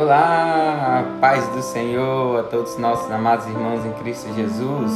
Olá, paz do Senhor a todos os nossos amados irmãos em Cristo Jesus.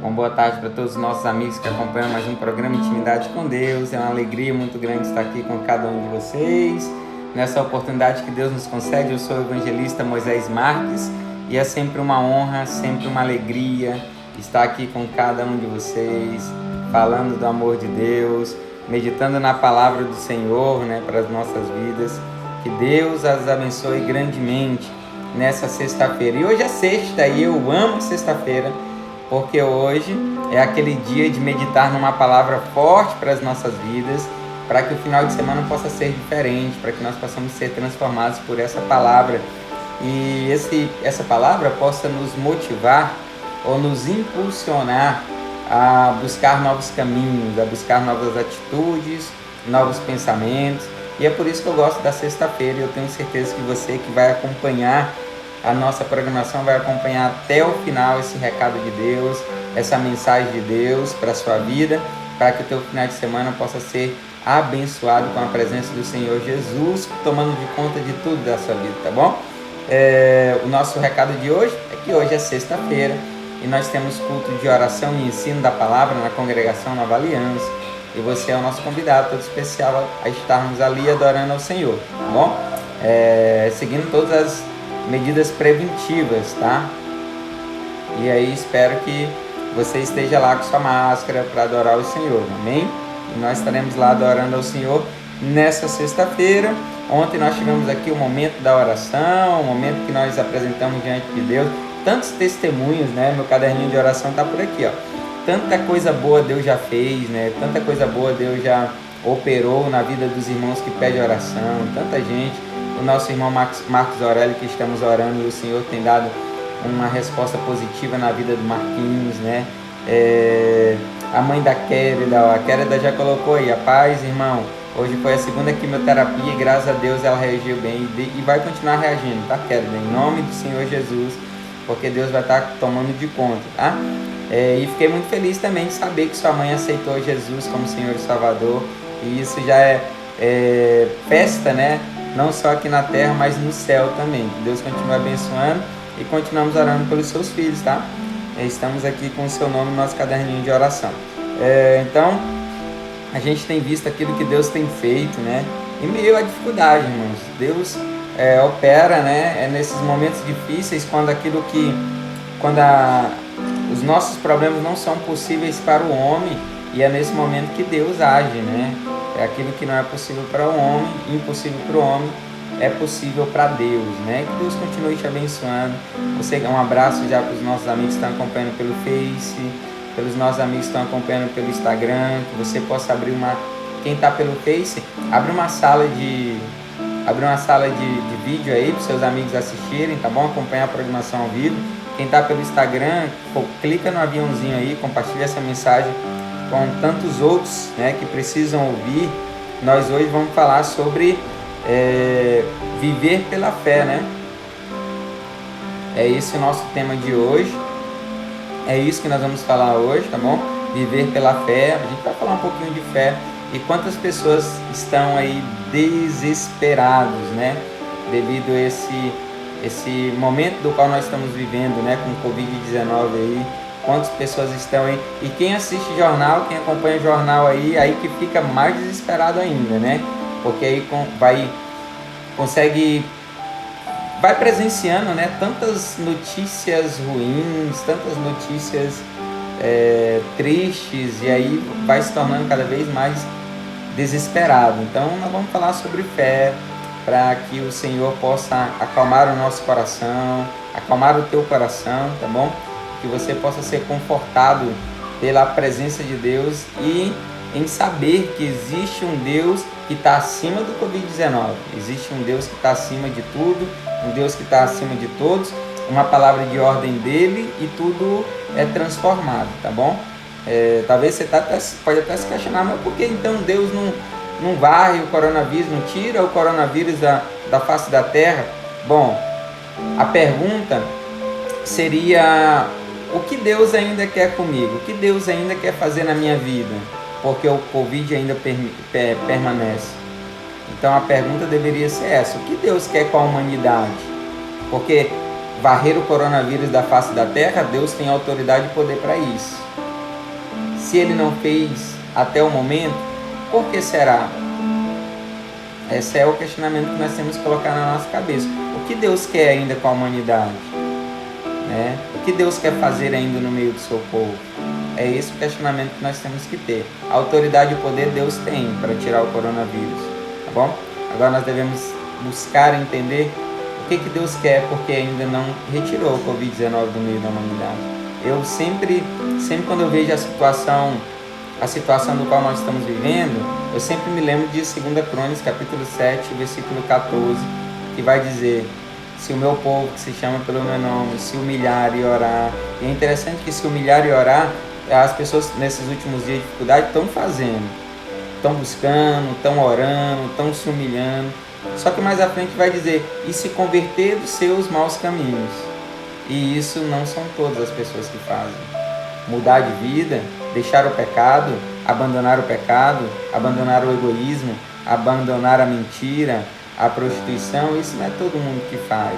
Uma boa tarde para todos os nossos amigos que acompanham mais um programa Intimidade com Deus. É uma alegria muito grande estar aqui com cada um de vocês. Nessa oportunidade que Deus nos concede, eu sou o evangelista Moisés Marques e é sempre uma honra, sempre uma alegria estar aqui com cada um de vocês, falando do amor de Deus, meditando na palavra do Senhor, para as nossas vidas. Que Deus as abençoe grandemente nessa sexta-feira. E hoje é sexta e eu amo sexta-feira, porque hoje é aquele dia de meditar numa palavra forte para as nossas vidas, para que o final de semana possa ser diferente, para que nós possamos ser transformados por essa palavra. E essa palavra possa nos motivar ou nos impulsionar a buscar novos caminhos, a buscar novas atitudes, novos pensamentos. E é por isso que eu gosto da sexta-feira. Eu tenho certeza que você que vai acompanhar a nossa programação vai acompanhar até o final esse recado de Deus, essa mensagem de Deus para a sua vida, para que o teu final de semana possa ser abençoado com a presença do Senhor Jesus, tomando de conta de tudo da sua vida, tá bom? O nosso recado de hoje é que hoje é sexta-feira e nós temos culto de oração e ensino da palavra na congregação Nova Aliança. E você é o nosso convidado todo especial a estarmos ali adorando ao Senhor, tá bom? Seguindo todas as medidas preventivas, tá? E aí espero que você esteja lá com sua máscara para adorar o Senhor, amém? E nós estaremos lá adorando ao Senhor nessa sexta-feira. Ontem nós tivemos aqui o momento da oração, o momento que nós apresentamos diante de Deus. Tantos testemunhos, Meu caderninho de oração está por aqui, ó. Tanta coisa boa Deus já fez, Tanta coisa boa Deus já operou na vida dos irmãos que pedem oração, tanta gente. O nosso irmão Marcos Aurélio, que estamos orando, e o Senhor tem dado uma resposta positiva na vida do Marquinhos, A mãe da Quérida, a Quérida já colocou aí, a paz, irmão. Hoje foi a segunda quimioterapia e graças a Deus ela reagiu bem e vai continuar reagindo, tá, Quérida? Em nome do Senhor Jesus, porque Deus vai estar tomando de conta, tá? E fiquei muito feliz também de saber que sua mãe aceitou Jesus como Senhor e Salvador. E isso já é festa, Não só aqui na terra, mas no céu também. Que Deus continue abençoando e continuamos orando pelos seus filhos, tá? Estamos aqui com o seu nome no nosso caderninho de oração. Então, a gente tem visto aquilo que Deus tem feito, Em meio à dificuldade, irmãos. Deus opera, nesses momentos difíceis, os nossos problemas não são possíveis para o homem, e é nesse momento que Deus age, É aquilo que não é possível para o homem, impossível para o homem, é possível para Deus, Que Deus continue te abençoando. Um abraço já para os nossos amigos que estão acompanhando pelo Face, pelos nossos amigos que estão acompanhando pelo Instagram, que você possa abrir quem está pelo Face, abre uma sala de vídeo aí para os seus amigos assistirem, tá bom? Acompanhar a programação ao vivo. Quem está pelo Instagram, clica no aviãozinho aí, compartilha essa mensagem com tantos outros, que precisam ouvir. Nós hoje vamos falar sobre viver pela fé, É esse o nosso tema de hoje. É isso que nós vamos falar hoje, tá bom? Viver pela fé. A gente vai falar um pouquinho de fé. E quantas pessoas estão aí desesperados, Devido a esse momento do qual nós estamos vivendo, com o Covid-19 aí, quantas pessoas estão aí, e quem assiste jornal, quem acompanha jornal aí que fica mais desesperado ainda, porque aí vai presenciando, tantas notícias ruins, tantas notícias tristes, e aí vai se tornando cada vez mais desesperado. Então nós vamos falar sobre fé, para que o Senhor possa acalmar o nosso coração, acalmar o teu coração, tá bom? Que você possa ser confortado pela presença de Deus e em saber que existe um Deus que está acima do Covid-19. Existe um Deus que está acima de tudo, um Deus que está acima de todos, uma palavra de ordem dele e tudo é transformado, tá bom? Talvez você pode até se questionar, mas por que então Deus não varre o coronavírus, não tira o coronavírus da face da terra? Bom, a pergunta seria: o que Deus ainda quer comigo? O que Deus ainda quer fazer na minha vida? Porque o Covid ainda permanece. Então a pergunta deveria ser essa: o que Deus quer com a humanidade? Porque varrer o coronavírus da face da terra, Deus tem autoridade e poder para isso. Se Ele não fez até o momento, por que será? Esse é o questionamento que nós temos que colocar na nossa cabeça. O que Deus quer ainda com a humanidade? Né? O que Deus quer fazer ainda no meio do seu povo? É esse o questionamento que nós temos que ter. A autoridade e o poder Deus tem para tirar o coronavírus, tá bom? Agora nós devemos buscar entender o que Deus quer, porque ainda não retirou o Covid-19 do meio da humanidade. Eu sempre quando eu vejo a situação do qual nós estamos vivendo, eu sempre me lembro de 2 Crônicas, capítulo 7, versículo 14, que vai dizer: se o meu povo, que se chama pelo meu nome, se humilhar e orar. E é interessante que se humilhar e orar, as pessoas nesses últimos dias de dificuldade estão fazendo, estão buscando, estão orando, estão se humilhando. Só que mais à frente vai dizer: e se converter dos seus maus caminhos. E isso não são todas as pessoas que fazem. Mudar de vida, deixar o pecado, abandonar o egoísmo, abandonar a mentira, a prostituição, isso não é todo mundo que faz.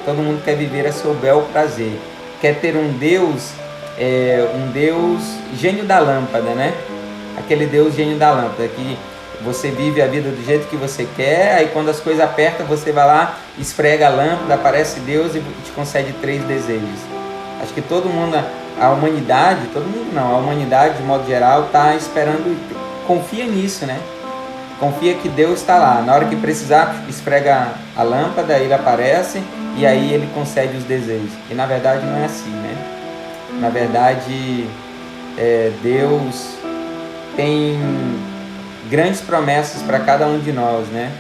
Todo mundo quer viver a seu bel prazer. Quer ter um Deus gênio da lâmpada, né? Aquele Deus gênio da lâmpada, que você vive a vida do jeito que você quer, aí quando as coisas apertam, você vai lá, esfrega a lâmpada, aparece Deus e te concede 3 desejos. Acho que todo mundo, a humanidade de modo geral está esperando, confia nisso, né? Confia que Deus está lá. Na hora que precisar, esfrega a lâmpada, ele aparece e aí ele concede os desejos. E na verdade não é assim, né? Na verdade, Deus tem grandes promessas para cada um de nós, né?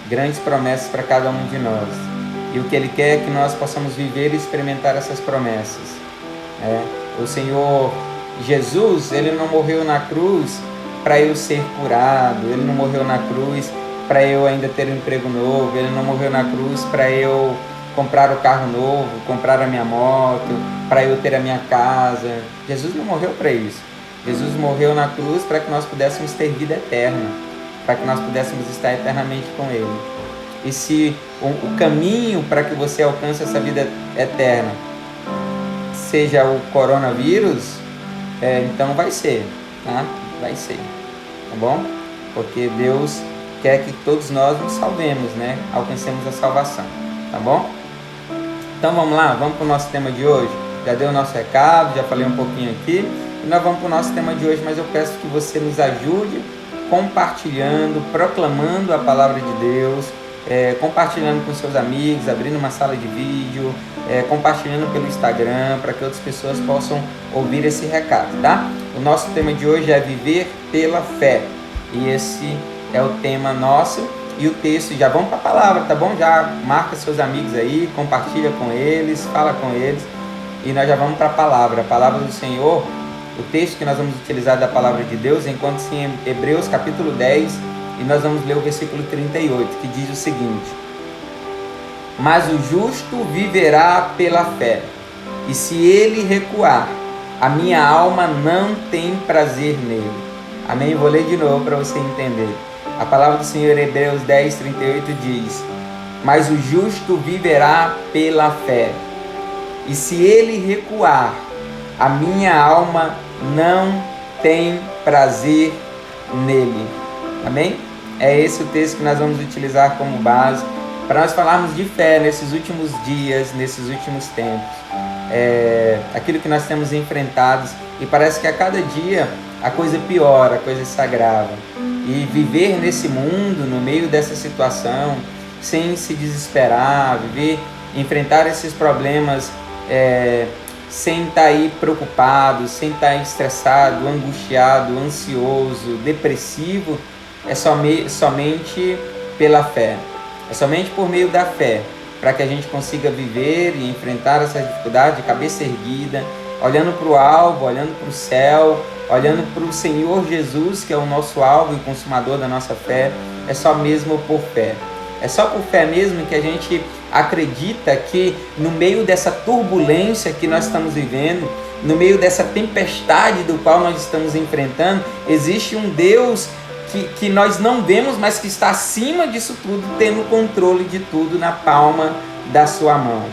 Grandes promessas para cada um de nós. E o que Ele quer é que nós possamos viver e experimentar essas promessas. O Senhor Jesus, Ele não morreu na cruz para eu ser curado. Ele não morreu na cruz para eu ainda ter um emprego novo. Ele não morreu na cruz para eu comprar o carro novo, comprar a minha moto, para eu ter a minha casa. Jesus não morreu para isso. Jesus morreu na cruz para que nós pudéssemos ter vida eterna, para que nós pudéssemos estar eternamente com Ele. E se o caminho para que você alcance essa vida eterna seja o coronavírus, então vai ser, tá? Vai ser, tá bom? Porque Deus quer que todos nós nos salvemos, né? Alcancemos a salvação, tá bom? Então vamos lá, vamos para o nosso tema de hoje. Já dei o nosso recado, já falei um pouquinho aqui. E nós vamos para o nosso tema de hoje, mas eu peço que você nos ajude compartilhando, proclamando a palavra de Deus, compartilhando com seus amigos, abrindo uma sala de vídeo, compartilhando pelo Instagram, para que outras pessoas possam ouvir esse recado, tá? O nosso tema de hoje é viver pela fé. E esse é o tema nosso. E o texto, já vamos para a palavra, tá bom? Já marca seus amigos aí, compartilha com eles, fala com eles. E nós já vamos para a palavra do Senhor. O texto que nós vamos utilizar da palavra de Deus encontra-se em Hebreus capítulo 10 e nós vamos ler o versículo 38, que diz o seguinte: mas o justo viverá pela fé, e se ele recuar, a minha alma não tem prazer nele. Amém? Vou ler de novo para você entender. A palavra do Senhor em Hebreus 10, 38 diz: mas o justo viverá pela fé, e se ele recuar, a minha alma não tem prazer nele. Amém? É esse o texto que nós vamos utilizar como base para nós falarmos de fé nesses últimos dias, nesses últimos tempos. Aquilo que nós temos enfrentado, e parece que a cada dia a coisa piora, a coisa se agrava. E viver nesse mundo, no meio dessa situação, sem se desesperar, enfrentar esses problemas sem estar aí preocupado, sem estar estressado, angustiado, ansioso, depressivo, é somente pela fé. É somente por meio da fé para que a gente consiga viver e enfrentar essa dificuldade de cabeça erguida, olhando para o alvo, olhando para o céu, olhando para o Senhor Jesus, que é o nosso alvo e consumador da nossa fé. É só mesmo por fé. É só por fé mesmo que a gente acredita que no meio dessa turbulência que nós estamos vivendo, no meio dessa tempestade do qual nós estamos enfrentando, existe um Deus que nós não vemos, mas que está acima disso tudo, tendo controle de tudo na palma da sua mão.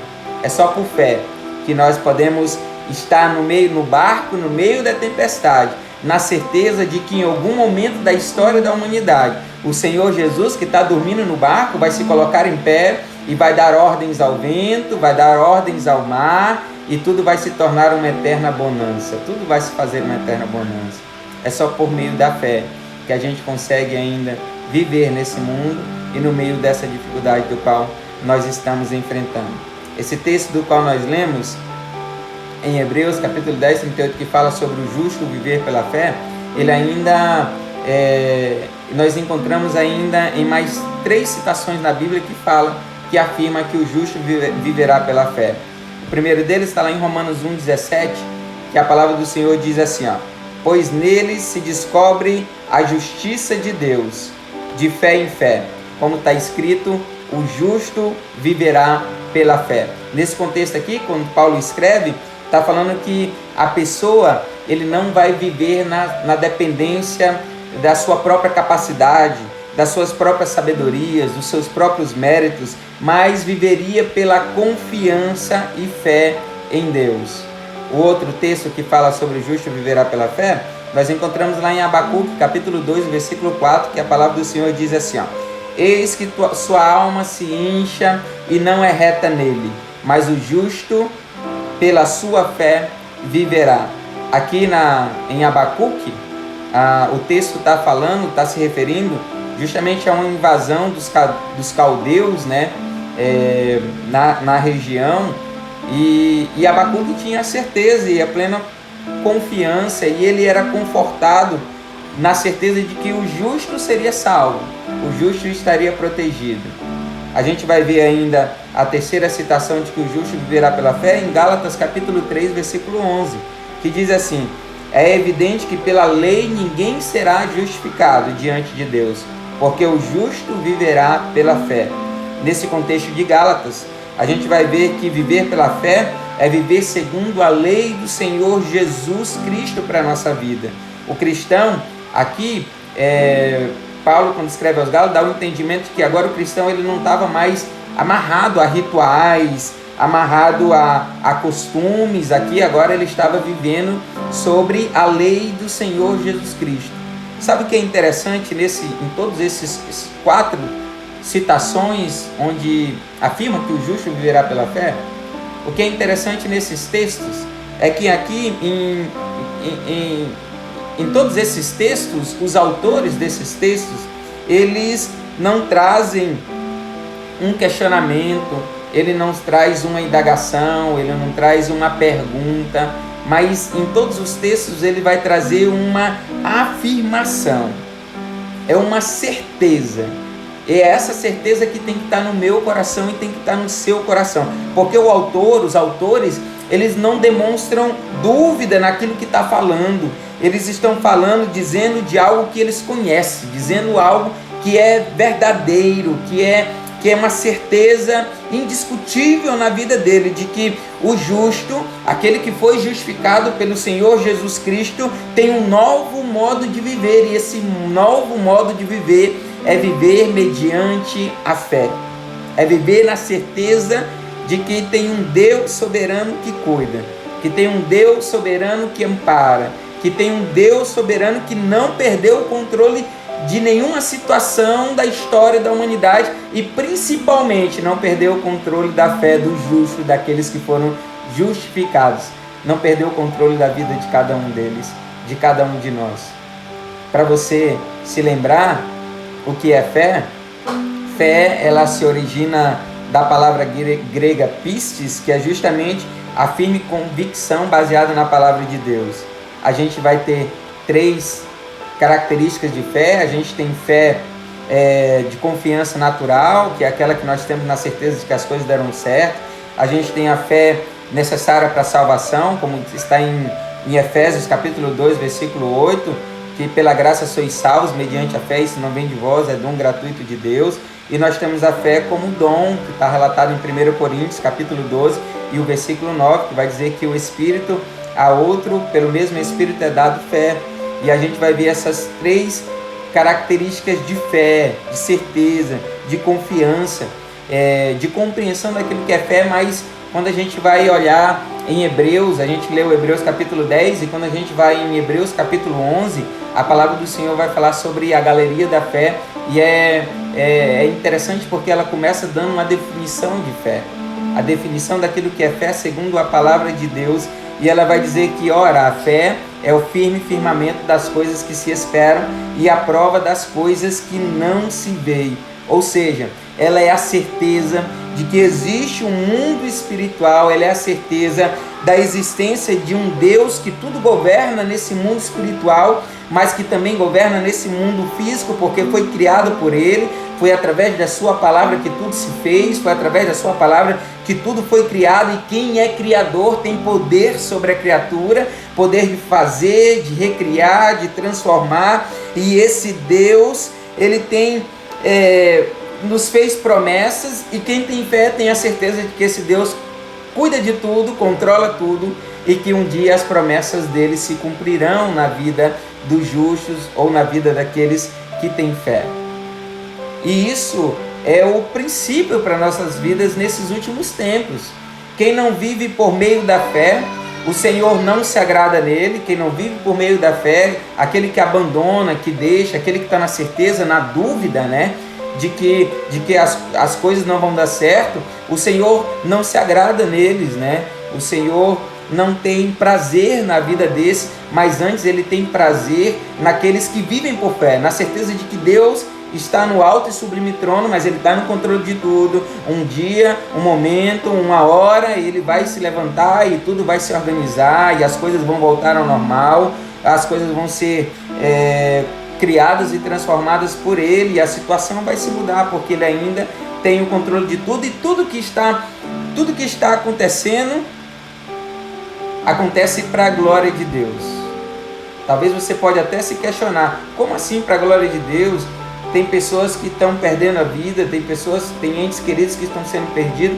É só por fé que nós podemos estar no barco, no meio da tempestade, na certeza de que em algum momento da história da humanidade, o Senhor Jesus, que está dormindo no barco, vai se colocar em pé e vai dar ordens ao vento, vai dar ordens ao mar, e tudo vai se tornar uma eterna bonança. Tudo vai se fazer uma eterna bonança. É só por meio da fé que a gente consegue ainda viver nesse mundo e no meio dessa dificuldade do qual nós estamos enfrentando. Esse texto do qual nós lemos em Hebreus capítulo 10, 38, que fala sobre o justo viver pela fé, ele ainda, nós encontramos ainda em mais 3 citações na Bíblia que afirma que o justo viverá pela fé. O primeiro deles está lá em Romanos 1,17, que a palavra do Senhor diz assim, pois nele se descobre a justiça de Deus, de fé em fé. Como está escrito, o justo viverá pela fé. Nesse contexto aqui, quando Paulo escreve, está falando que a pessoa, ele não vai viver na dependência da sua própria capacidade, das suas próprias sabedorias, dos seus próprios méritos, mas viveria pela confiança e fé em Deus. O outro texto que fala sobre o justo viverá pela fé, nós encontramos lá em Abacuque, capítulo 2, versículo 4, que a palavra do Senhor diz assim, eis que sua alma se incha e não é reta nele, mas o justo pela sua fé viverá. Aqui em Abacuque, o texto está se referindo justamente a uma invasão dos caldeus, né, na região, e Abacuque tinha a certeza e a plena confiança, e ele era confortado na certeza de que o justo seria salvo, o justo estaria protegido. A gente vai ver ainda a terceira citação de que o justo viverá pela fé em Gálatas capítulo 3, versículo 11, que diz assim, é evidente que pela lei ninguém será justificado diante de Deus, porque o justo viverá pela fé. Nesse contexto de Gálatas, a gente vai ver que viver pela fé é viver segundo a lei do Senhor Jesus Cristo para a nossa vida. O cristão, aqui, Paulo, quando escreve aos Gálatas, dá o entendimento que agora o cristão ele não estava mais amarrado a rituais, amarrado a costumes. Aqui agora ele estava vivendo sobre a lei do Senhor Jesus Cristo. Sabe o que é interessante em todos esses 4 citações onde afirma que o justo viverá pela fé? O que é interessante nesses textos é que aqui em todos esses textos, os autores desses textos, eles não trazem um questionamento, ele não traz uma indagação, ele não traz uma pergunta, mas em todos os textos ele vai trazer uma afirmação, é uma certeza. E é essa certeza que tem que estar no meu coração e tem que estar no seu coração. Porque os autores, eles não demonstram dúvida naquilo que está falando. Eles estão falando, dizendo de algo que eles conhecem, dizendo algo que é verdadeiro, que é uma certeza indiscutível na vida dele, de que o justo, aquele que foi justificado pelo Senhor Jesus Cristo, tem um novo modo de viver. E esse novo modo de viver é viver mediante a fé. É viver na certeza de que tem um Deus soberano que cuida, que tem um Deus soberano que ampara, que tem um Deus soberano que não perdeu o controle de nenhuma situação da história da humanidade e principalmente não perdeu o controle da fé do justo, daqueles que foram justificados. Não perdeu o controle da vida de cada um deles, de cada um de nós. Para você se lembrar o que é fé, fé ela se origina da palavra grega pistis, que é justamente a firme convicção baseada na palavra de Deus. A gente vai ter 3 características de fé. A gente tem fé de confiança natural, que é aquela que nós temos na certeza de que as coisas deram certo. A gente tem a fé necessária para a salvação, como está em Efésios capítulo 2, versículo 8, que pela graça sois salvos mediante a fé, isso não vem de vós, é dom gratuito de Deus. E nós temos a fé como dom, que está relatado em 1 Coríntios capítulo 12 e o versículo 9, que vai dizer que o Espírito a outro, pelo mesmo Espírito é dado fé. E a gente vai ver essas 3 características de fé, de certeza, de confiança, de compreensão daquilo que é fé, mas quando a gente vai olhar em Hebreus, a gente leu Hebreus capítulo 10, e quando a gente vai em Hebreus capítulo 11, a palavra do Senhor vai falar sobre a galeria da fé, e é interessante porque ela começa dando uma definição de fé, a definição daquilo que é fé segundo a palavra de Deus, e ela vai dizer que, ora, a fé é o firme firmamento das coisas que se esperam e a prova das coisas que não se veem. Ou seja, ela é a certeza de que existe um mundo espiritual, ela é a certeza da existência de um Deus que tudo governa nesse mundo espiritual, mas que também governa nesse mundo físico, porque foi criado por Ele, foi através da sua palavra que tudo se fez, foi através da sua palavra que tudo foi criado, e quem é criador tem poder sobre a criatura, poder de fazer, de recriar, de transformar, e esse Deus, Ele tem... nos fez promessas, e quem tem fé tem a certeza de que esse Deus cuida de tudo, controla tudo, e que um dia as promessas dele se cumprirão na vida dos justos ou na vida daqueles que têm fé. E isso é o princípio para nossas vidas nesses últimos tempos. Quem não vive por meio da fé, o Senhor não se agrada nele. Quem não vive por meio da fé, aquele que abandona, que deixa, aquele que está na certeza, na dúvida, né? De que as coisas não vão dar certo, o Senhor não se agrada neles, né? O Senhor não tem prazer na vida desses, mas antes Ele tem prazer naqueles que vivem por fé, na certeza de que Deus está no alto e sublime trono, mas Ele está no controle de tudo. Um dia, um momento, uma hora, Ele vai se levantar e tudo vai se organizar, e as coisas vão voltar ao normal, as coisas vão ser... criadas e transformadas por Ele, e a situação vai se mudar, porque Ele ainda tem o controle de tudo, e tudo que está acontecendo, acontece para a glória de Deus. Talvez você pode até se questionar, como assim para a glória de Deus? Tem pessoas que estão perdendo a vida, tem entes queridos que estão sendo perdidos.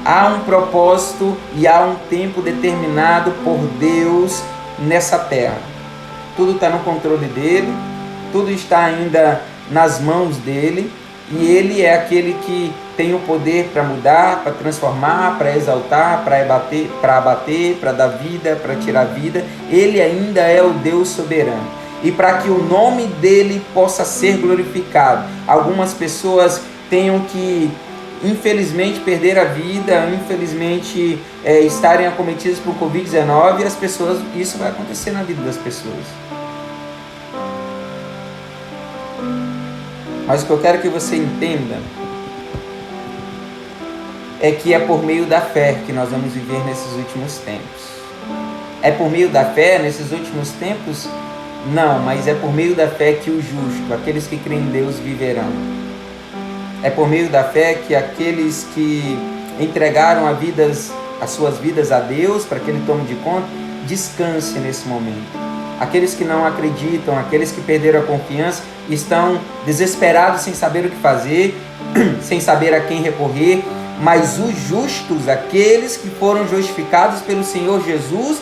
Há um propósito e há um tempo determinado por Deus nessa terra. Tudo está no controle dEle, tudo está ainda nas mãos dele, e Ele é aquele que tem o poder para mudar, para transformar, para exaltar, para abater, para dar vida, para tirar vida. Ele ainda é o Deus soberano. E para que o nome dele possa ser glorificado, algumas pessoas tenham que, infelizmente, perder a vida, infelizmente estarem acometidas por Covid-19, e isso vai acontecer na vida das pessoas. Mas o que eu quero que você entenda é que é por meio da fé que nós vamos viver nesses últimos tempos. É por meio da fé nesses últimos tempos? Não, mas é por meio da fé que o justo, aqueles que creem em Deus, viverão. É por meio da fé que aqueles que entregaram as suas vidas a Deus para que Ele tome de conta, descanse nesse momento. Aqueles que não acreditam, aqueles que perderam a confiança, estão desesperados sem saber o que fazer, sem saber a quem recorrer, mas os justos, aqueles que foram justificados pelo Senhor Jesus,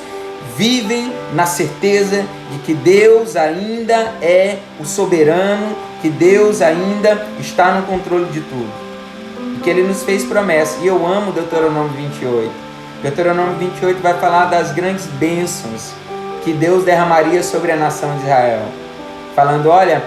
vivem na certeza de que Deus ainda é o soberano, que Deus ainda está no controle de tudo, e que Ele nos fez promessa. E eu amo Deuteronômio 28. Deuteronômio 28 vai falar das grandes bênçãos que Deus derramaria sobre a nação de Israel, falando, olha,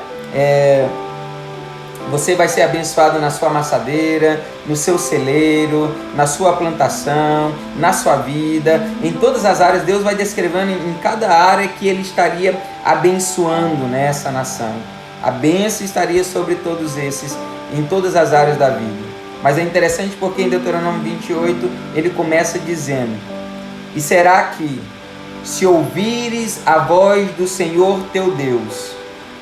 você vai ser abençoado na sua amassadeira, no seu celeiro, na sua plantação, na sua vida, em todas as áreas. Deus vai descrevendo em cada área que Ele estaria abençoando, né, essa nação. A bênção estaria sobre todos esses, em todas as áreas da vida. Mas é interessante porque em Deuteronômio 28 ele começa dizendo, e será que, se ouvires a voz do Senhor teu Deus,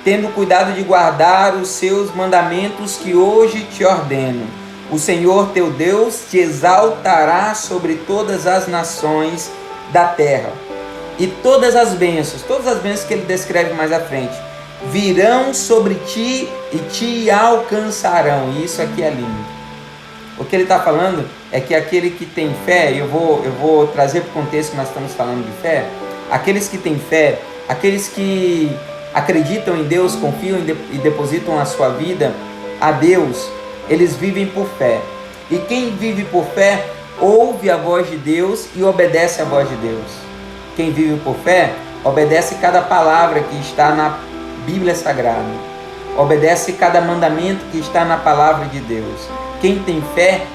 tendo cuidado de guardar os seus mandamentos que hoje te ordeno, o Senhor teu Deus te exaltará sobre todas as nações da terra. E todas as bênçãos que ele descreve mais à frente, virão sobre ti e te alcançarão. E isso aqui é lindo. O que ele está falando é que aquele que tem fé, eu vou trazer para o contexto que nós estamos falando de fé, aqueles que têm fé, aqueles que acreditam em Deus, confiam e depositam a sua vida a Deus, eles vivem por fé. E quem vive por fé, ouve a voz de Deus e obedece a voz de Deus. Quem vive por fé, obedece cada palavra que está na Bíblia Sagrada. Obedece cada mandamento que está na palavra de Deus. Quem tem fé,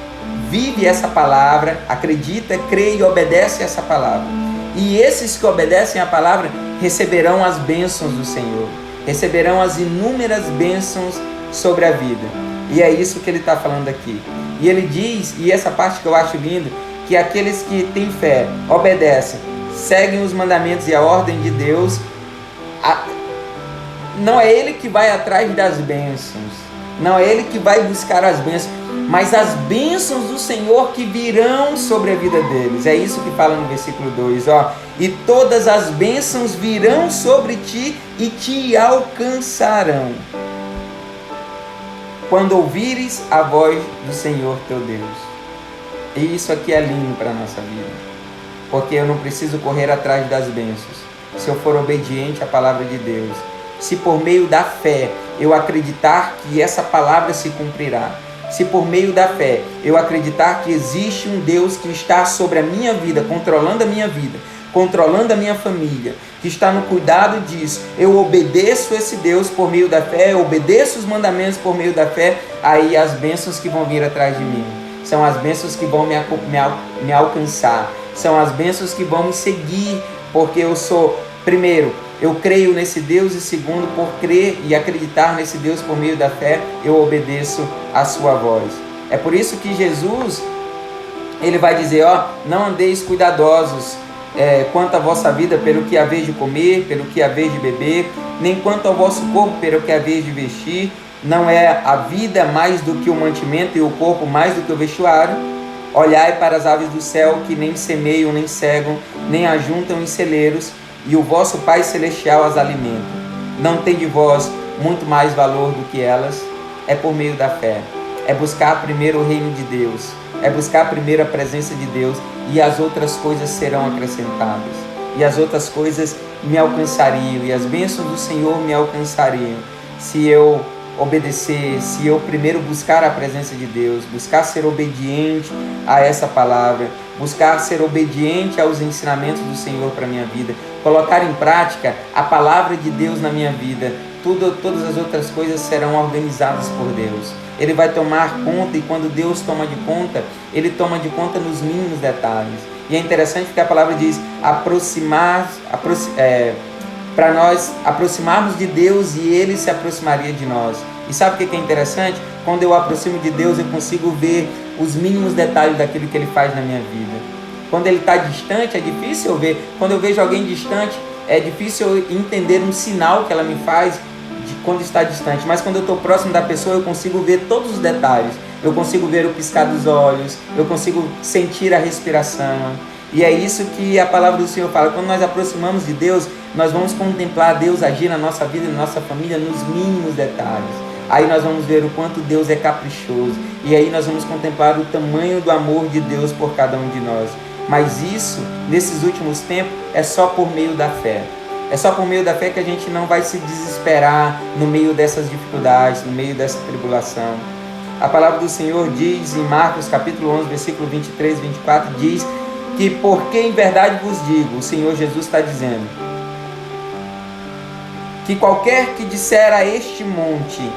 vive essa palavra, acredita, crê e obedece essa palavra. E esses que obedecem a palavra receberão as bênçãos do Senhor. Receberão as inúmeras bênçãos sobre a vida. E é isso que ele está falando aqui. E ele diz, e essa parte que eu acho lindo, que aqueles que têm fé, obedecem, seguem os mandamentos e a ordem de Deus, não é ele que vai atrás das bênçãos, não é ele que vai buscar as bênçãos, mas as bênçãos do Senhor que virão sobre a vida deles. É isso que fala no versículo 2, ó. E todas as bênçãos virão sobre ti e te alcançarão, quando ouvires a voz do Senhor teu Deus. E isso aqui é lindo para a nossa vida, porque eu não preciso correr atrás das bênçãos se eu for obediente à palavra de Deus. Se por meio da fé eu acreditar que essa palavra se cumprirá, se por meio da fé eu acreditar que existe um Deus que está sobre a minha vida, controlando a minha vida, controlando a minha família, que está no cuidado disso, eu obedeço esse Deus por meio da fé, eu obedeço os mandamentos por meio da fé, aí as bênçãos que vão vir atrás de mim são as bênçãos que vão me alcançar, são as bênçãos que vão me seguir, porque eu sou, primeiro, eu creio nesse Deus, e segundo, por crer e acreditar nesse Deus por meio da fé, eu obedeço a sua voz. É por isso que Jesus, ele vai dizer, ó, não andeis cuidadosos quanto à vossa vida pelo que haveis de comer, pelo que haveis de beber, nem quanto ao vosso corpo pelo que haveis de vestir. Não é a vida mais do que o mantimento e o corpo mais do que o vestuário? Olhai para as aves do céu, que nem semeiam, nem cegam, nem ajuntam em celeiros, e o vosso Pai Celestial as alimenta. Não tem de vós muito mais valor do que elas? É por meio da fé. É buscar primeiro o reino de Deus. É buscar primeiro a presença de Deus, e as outras coisas serão acrescentadas. E as outras coisas me alcançariam, e as bênçãos do Senhor me alcançariam, se eu obedecer, se eu primeiro buscar a presença de Deus, buscar ser obediente a essa palavra, buscar ser obediente aos ensinamentos do Senhor para a minha vida, colocar em prática a palavra de Deus na minha vida, todas as outras coisas serão organizadas por Deus. Ele vai tomar conta, e quando Deus toma de conta, Ele toma de conta nos mínimos detalhes. E é interessante que a palavra diz para nós aproximarmos de Deus, e Ele se aproximaria de nós. E sabe o que é interessante? Quando eu aproximo de Deus, eu consigo ver os mínimos detalhes daquilo que Ele faz na minha vida. Quando Ele está distante, é difícil eu ver. Quando eu vejo alguém distante, é difícil eu entender um sinal que ela me faz de quando está distante. Mas quando eu estou próximo da pessoa, eu consigo ver todos os detalhes. Eu consigo ver o piscar dos olhos, eu consigo sentir a respiração. E é isso que a palavra do Senhor fala. Quando nós aproximamos de Deus, nós vamos contemplar Deus agir na nossa vida e na nossa família nos mínimos detalhes. Aí nós vamos ver o quanto Deus é caprichoso. E aí nós vamos contemplar o tamanho do amor de Deus por cada um de nós. Mas isso, nesses últimos tempos, é só por meio da fé. É só por meio da fé que a gente não vai se desesperar no meio dessas dificuldades, no meio dessa tribulação. A palavra do Senhor diz em Marcos capítulo 11, versículo 23 e 24, diz que porque em verdade vos digo, o Senhor Jesus está dizendo, que qualquer que disser a este monte,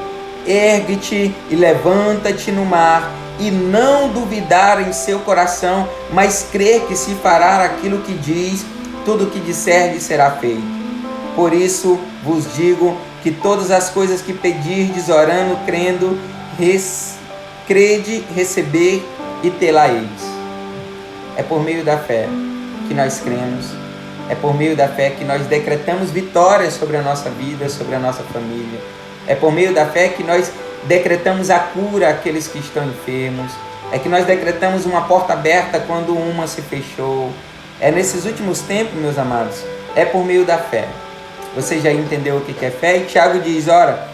ergue-te e levanta-te no mar, e não duvidar em seu coração, mas crer que se fará aquilo que diz, tudo o que disser lhe será feito. Por isso vos digo que todas as coisas que pedirdes orando, crendo, crede, receber e tê-la-eis. É por meio da fé que nós cremos, é por meio da fé que nós decretamos vitórias sobre a nossa vida, sobre a nossa família. É por meio da fé que nós decretamos a cura àqueles que estão enfermos. É que nós decretamos uma porta aberta quando uma se fechou. É nesses últimos tempos, meus amados, é por meio da fé. Você já entendeu o que é fé? E Tiago diz, ora,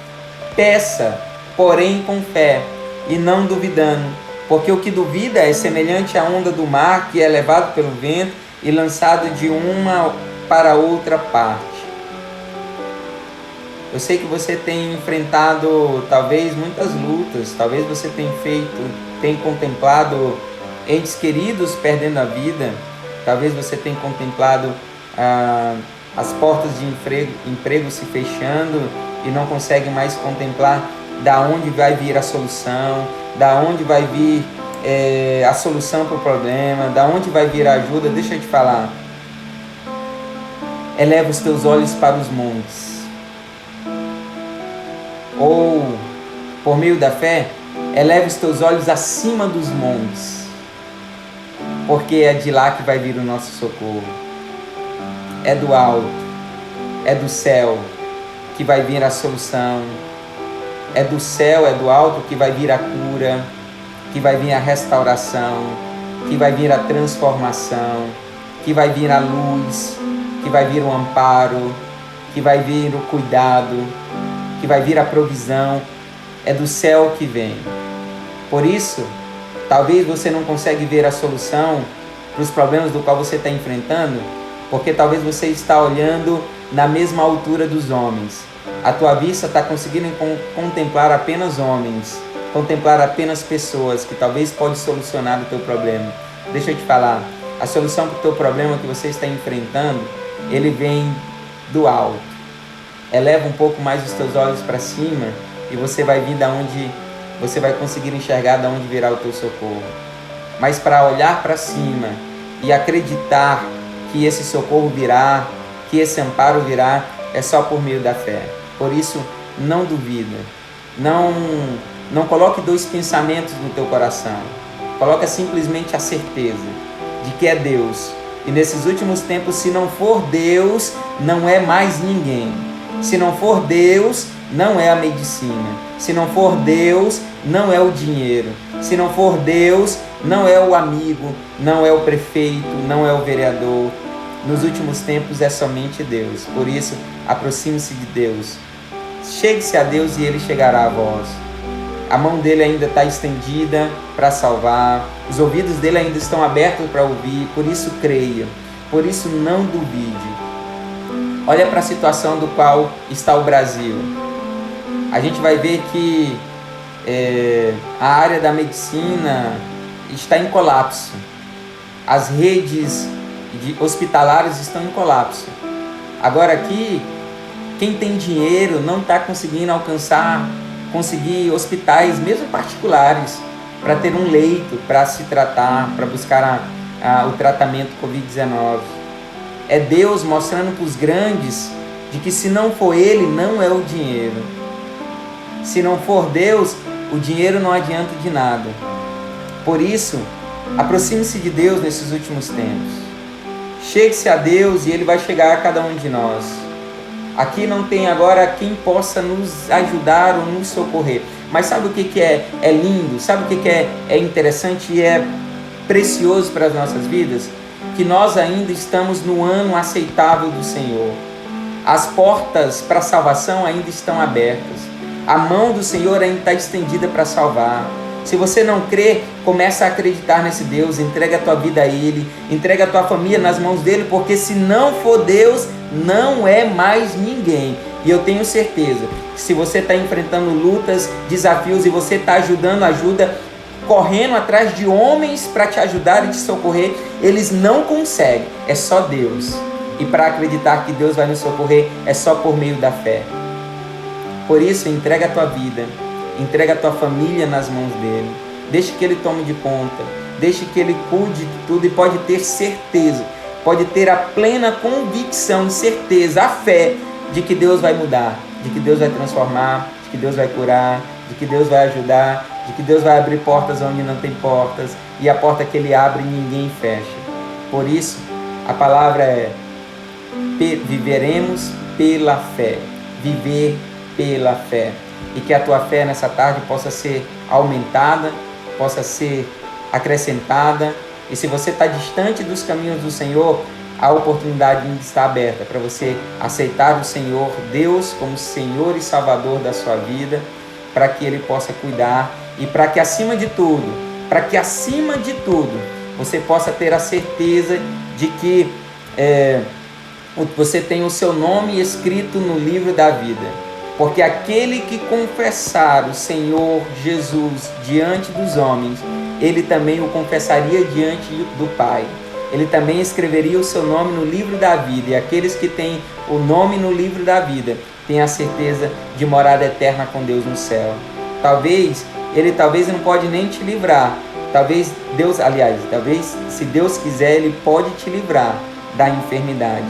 peça, porém com fé, e não duvidando, porque o que duvida é semelhante à onda do mar, que é levado pelo vento e lançado de uma para outra parte. Eu sei que você tem enfrentado talvez muitas lutas, talvez você tenha contemplado entes queridos perdendo a vida, talvez você tenha contemplado as portas de emprego se fechando e não consegue mais contemplar da onde vai vir a solução, da onde vai vir a solução para o problema, da onde vai vir a ajuda. Deixa eu te falar, eleva os teus olhos para os montes, ou por meio da fé, eleva os teus olhos acima dos montes, porque é de lá que vai vir o nosso socorro. É do alto, é do céu que vai vir a solução, é do céu, é do alto que vai vir a cura, que vai vir a restauração, que vai vir a transformação, que vai vir a luz, que vai vir o amparo, que vai vir o cuidado, que vai vir a provisão. É do céu que vem. Por isso, talvez você não consiga ver a solução para os problemas do qual você está enfrentando, porque talvez você está olhando na mesma altura dos homens. A tua vista está conseguindo contemplar apenas homens, contemplar apenas pessoas que talvez pode solucionar o teu problema. Deixa eu te falar, a solução para o teu problema que você está enfrentando, ele vem do alto. Eleva um pouco mais os teus olhos para cima e você vai vir da onde você vai conseguir enxergar da onde virá o teu socorro. Mas para olhar para cima e acreditar que esse socorro virá, que esse amparo virá, é só por meio da fé. Por isso, não duvida. Não coloque dois pensamentos no teu coração. Coloca simplesmente a certeza de que é Deus. E nesses últimos tempos, se não for Deus, não é mais ninguém. Se não for Deus, não é a medicina. Se não for Deus, não é o dinheiro. Se não for Deus, não é o amigo, não é o prefeito, não é o vereador. Nos últimos tempos é somente Deus. Por isso, aproxime-se de Deus. Chegue-se a Deus e Ele chegará a vós. A mão dele ainda está estendida para salvar. Os ouvidos dele ainda estão abertos para ouvir. Por isso, creia. Por isso, não duvide. Olha para a situação do qual está o Brasil. A gente vai ver que a área da medicina está em colapso. As redes hospitalares estão em colapso. Agora aqui, quem tem dinheiro não está conseguindo conseguir hospitais, mesmo particulares, para ter um leito, para se tratar, para buscar o tratamento Covid-19. É Deus mostrando para os grandes de que se não for Ele, não é o dinheiro. Se não for Deus, o dinheiro não adianta de nada. Por isso, aproxime-se de Deus nesses últimos tempos. Chegue-se a Deus e Ele vai chegar a cada um de nós. Aqui não tem agora quem possa nos ajudar ou nos socorrer. Mas sabe o que é lindo? Sabe o que é interessante e é precioso para as nossas vidas? Que nós ainda estamos no ano aceitável do Senhor. As portas para a salvação ainda estão abertas. A mão do Senhor ainda está estendida para salvar. Se você não crê, começa a acreditar nesse Deus, entrega a tua vida a Ele, entrega a tua família nas mãos dEle, porque se não for Deus, não é mais ninguém. E eu tenho certeza que se você está enfrentando lutas, desafios e você está ajuda, correndo atrás de homens para te ajudar e te socorrer, eles não conseguem, é só Deus. E para acreditar que Deus vai nos socorrer, é só por meio da fé. Por isso, entrega a tua vida, entrega a tua família nas mãos dele, deixe que ele tome de conta, deixe que ele cuide de tudo e pode ter certeza, pode ter a plena convicção, certeza, a fé de que Deus vai mudar, de que Deus vai transformar, de que Deus vai curar, de que Deus vai ajudar, de que Deus vai abrir portas onde não tem portas e a porta que ele abre ninguém fecha. Por isso, a palavra é viveremos pela fé, viver pela fé. E que a tua fé nessa tarde possa ser aumentada, possa ser acrescentada. E se você está distante dos caminhos do Senhor, a oportunidade ainda está aberta para você aceitar o Senhor, Deus, como Senhor e Salvador da sua vida, para que Ele possa cuidar e para que acima de tudo, você possa ter a certeza de que você tem o seu nome escrito no livro da vida. Porque aquele que confessar o Senhor Jesus diante dos homens, ele também o confessaria diante do Pai. Ele também escreveria o seu nome no livro da vida. E aqueles que têm o nome no livro da vida têm a certeza de morada eterna com Deus no céu. Talvez não pode nem te livrar. Talvez se Deus quiser, Ele pode te livrar da enfermidade.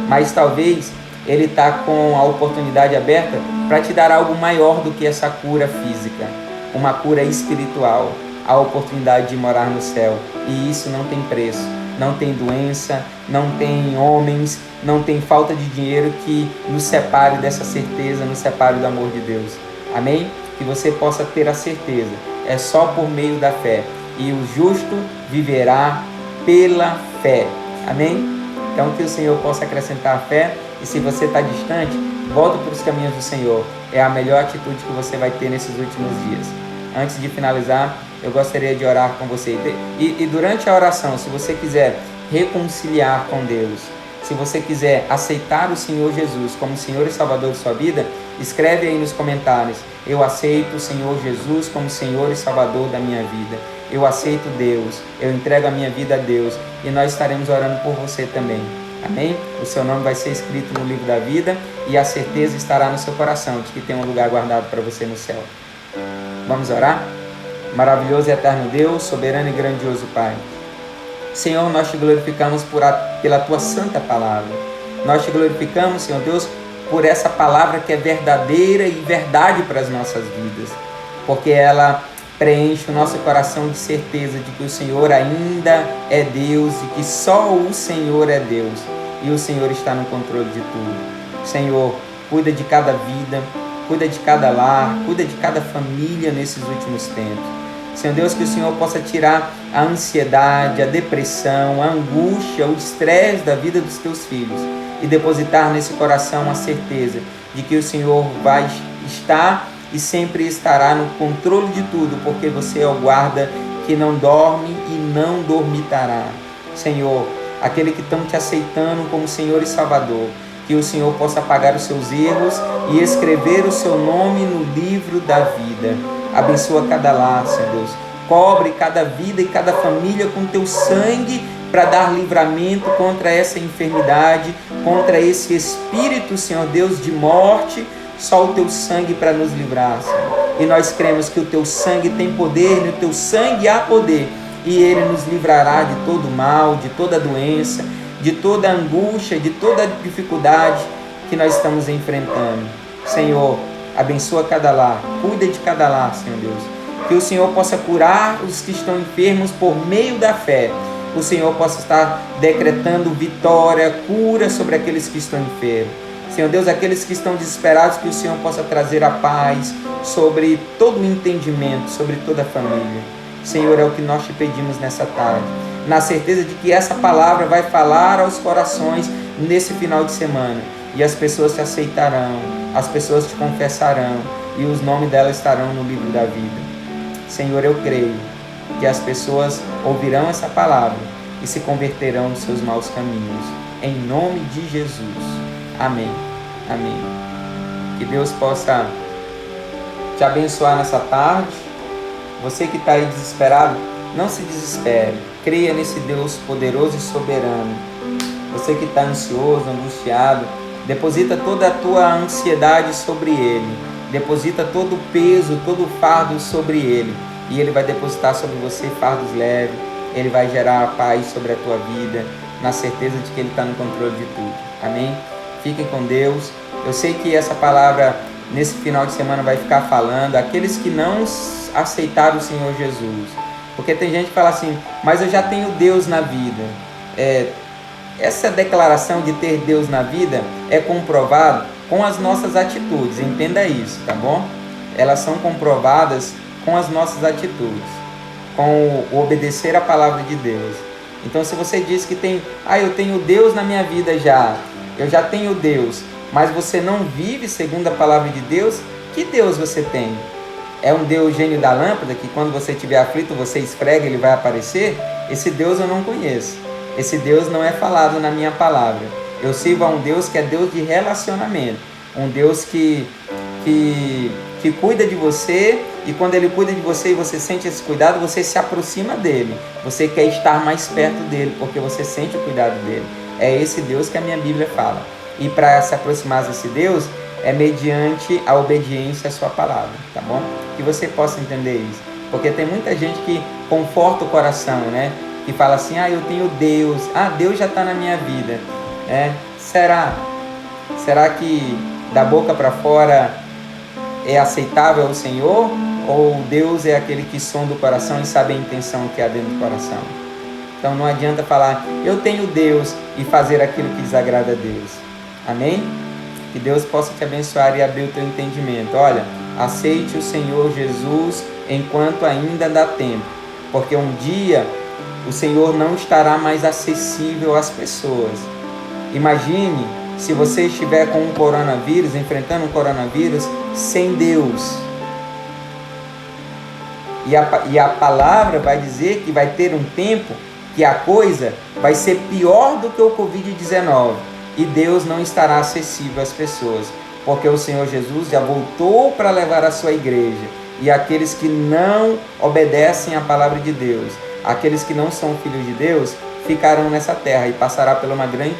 Mas talvez Ele está com a oportunidade aberta para te dar algo maior do que essa cura física. Uma cura espiritual. A oportunidade de morar no céu. E isso não tem preço. Não tem doença, não tem homens, não tem falta de dinheiro que nos separe dessa certeza, nos separe do amor de Deus. Amém? Que você possa ter a certeza. É só por meio da fé. E o justo viverá pela fé. Amém? Então que o Senhor possa acrescentar a fé. E se você está distante, volta para os caminhos do Senhor. É a melhor atitude que você vai ter nesses últimos dias. Antes de finalizar, eu gostaria de orar com você. E durante a oração, se você quiser reconciliar com Deus, se você quiser aceitar o Senhor Jesus como Senhor e Salvador de sua vida, escreve aí nos comentários: eu aceito o Senhor Jesus como Senhor e Salvador da minha vida. Eu aceito Deus, eu entrego a minha vida a Deus, e nós estaremos orando por você também. Amém? O seu nome vai ser escrito no livro da vida e a certeza estará no seu coração de que tem um lugar guardado para você no céu. Vamos orar? Maravilhoso e eterno Deus, soberano e grandioso Pai. Senhor, nós te glorificamos pela Tua santa palavra. Nós te glorificamos, Senhor Deus, por essa palavra que é verdadeira e verdade para as nossas vidas. Porque ela preenche o nosso coração de certeza de que o Senhor ainda é Deus e que só o Senhor é Deus. E o Senhor está no controle de tudo. Senhor, cuida de cada vida, cuida de cada lar, cuida de cada família nesses últimos tempos. Senhor Deus, que o Senhor possa tirar a ansiedade, a depressão, a angústia, o estresse da vida dos teus filhos e depositar nesse coração a certeza de que o Senhor vai estar e sempre estará no controle de tudo, porque você é o guarda que não dorme e não dormitará. Senhor, aquele que estão te aceitando como Senhor e Salvador, que o Senhor possa apagar os seus erros e escrever o seu nome no livro da vida. Abençoa cada lar, Senhor Deus. Cobre cada vida e cada família com teu sangue para dar livramento contra essa enfermidade, contra esse espírito, Senhor Deus, de morte. Só o teu sangue para nos livrar, Senhor. E nós cremos que o teu sangue tem poder, e o teu sangue há poder. E ele nos livrará de todo mal, de toda doença, de toda angústia, de toda dificuldade que nós estamos enfrentando. Senhor, abençoa cada lar, cuida de cada lar, Senhor Deus. Que o Senhor possa curar os que estão enfermos por meio da fé. O Senhor possa estar decretando vitória, cura sobre aqueles que estão enfermos. Senhor Deus, aqueles que estão desesperados, que o Senhor possa trazer a paz sobre todo o entendimento, sobre toda a família. Senhor, é o que nós te pedimos nessa tarde, na certeza de que essa palavra vai falar aos corações nesse final de semana. E as pessoas te aceitarão, as pessoas te confessarão, e os nomes delas estarão no livro da vida. Senhor, eu creio que as pessoas ouvirão essa palavra e se converterão nos seus maus caminhos. Em nome de Jesus. Amém. Amém. Que Deus possa te abençoar nessa tarde. Você que está aí desesperado, não se desespere. Creia nesse Deus poderoso e soberano. Você que está ansioso, angustiado, deposita toda a tua ansiedade sobre Ele. Deposita todo o peso, todo o fardo sobre Ele. E Ele vai depositar sobre você fardos leves. Ele vai gerar a paz sobre a tua vida, na certeza de que Ele está no controle de tudo. Amém? Fiquem com Deus. Eu sei que essa palavra nesse final de semana vai ficar falando aqueles que não aceitaram o Senhor Jesus. Porque tem gente que fala assim, mas eu já tenho Deus na vida. Essa declaração de ter Deus na vida é comprovada com as nossas atitudes. Entenda isso, tá bom? Elas são comprovadas com as nossas atitudes, com o obedecer à palavra de Deus. Então, se você diz que eu tenho Deus na minha vida já, eu já tenho Deus, mas você não vive segundo a palavra de Deus, que Deus você tem? É um Deus gênio da lâmpada, que quando você estiver aflito, você esfrega, ele vai aparecer? Esse Deus eu não conheço. Esse Deus não é falado na minha palavra. Eu sirvo a um Deus que é Deus de relacionamento. Um Deus que que cuida de você, e quando Ele cuida de você e você sente esse cuidado, você se aproxima dEle. Você quer estar mais perto dEle, porque você sente o cuidado dEle. É esse Deus que a minha Bíblia fala. E para se aproximar desse Deus, é mediante a obediência à sua palavra, tá bom? Que você possa entender isso. Porque tem muita gente que conforta o coração, né? Que fala assim, eu tenho Deus. Deus já está na minha vida. Será? Será que da boca para fora é aceitável ao Senhor? Ou Deus é aquele que sonda o coração e sabe a intenção que há dentro do coração? Então não adianta falar, eu tenho Deus, e fazer aquilo que desagrada a Deus. Amém? Que Deus possa te abençoar e abrir o teu entendimento. Olha, aceite o Senhor Jesus enquanto ainda dá tempo, porque um dia o Senhor não estará mais acessível às pessoas. Imagine se você estiver com um coronavírus, enfrentando um coronavírus, sem Deus. E a palavra vai dizer que vai ter um tempo que a coisa vai ser pior do que o Covid-19. E Deus não estará acessível às pessoas, porque o Senhor Jesus já voltou para levar a sua igreja. E aqueles que não obedecem à palavra de Deus, aqueles que não são filhos de Deus, ficarão nessa terra e passará por uma grande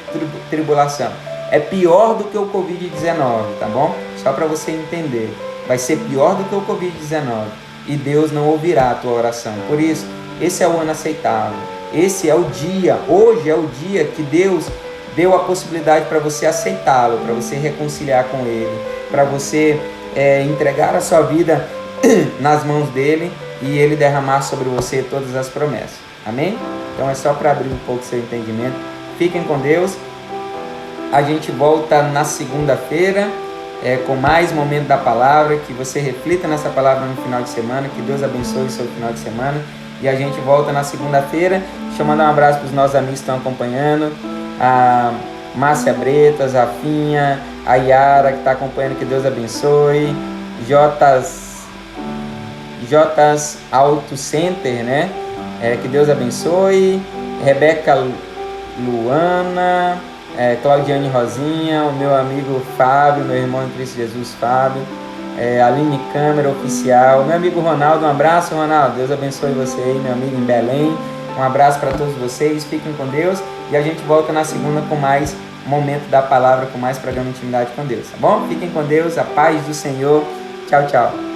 tribulação. É pior do que o Covid-19, tá bom? Só para você entender. Vai ser pior do que o Covid-19. E Deus não ouvirá a tua oração. Por isso, esse é o ano aceitável. Esse é o dia, hoje é o dia que Deus deu a possibilidade para você aceitá-lo, para você reconciliar com Ele, para você entregar a sua vida nas mãos dEle e Ele derramar sobre você todas as promessas. Amém? Então é só para abrir um pouco o seu entendimento. Fiquem com Deus. A gente volta na segunda-feira com mais momento da palavra, que você reflita nessa palavra no final de semana, que Deus abençoe o seu final de semana. E a gente volta na segunda-feira. Deixa eu mandar um abraço para os nossos amigos que estão acompanhando. A Márcia Bretas, a Rafinha, a Yara que está acompanhando, que Deus abençoe. Jotas Auto Center, né? Que Deus abençoe. Rebeca Luana, Claudiane Rosinha, o meu amigo Fábio, meu irmão em Cristo Jesus Fábio, Aline Câmara Oficial, meu amigo Ronaldo, um abraço, Ronaldo, Deus abençoe você aí, meu amigo em Belém, um abraço para todos vocês, fiquem com Deus, e a gente volta na segunda com mais momento da palavra, com mais programa Intimidade com Deus, tá bom? Fiquem com Deus, a paz do Senhor, tchau, tchau.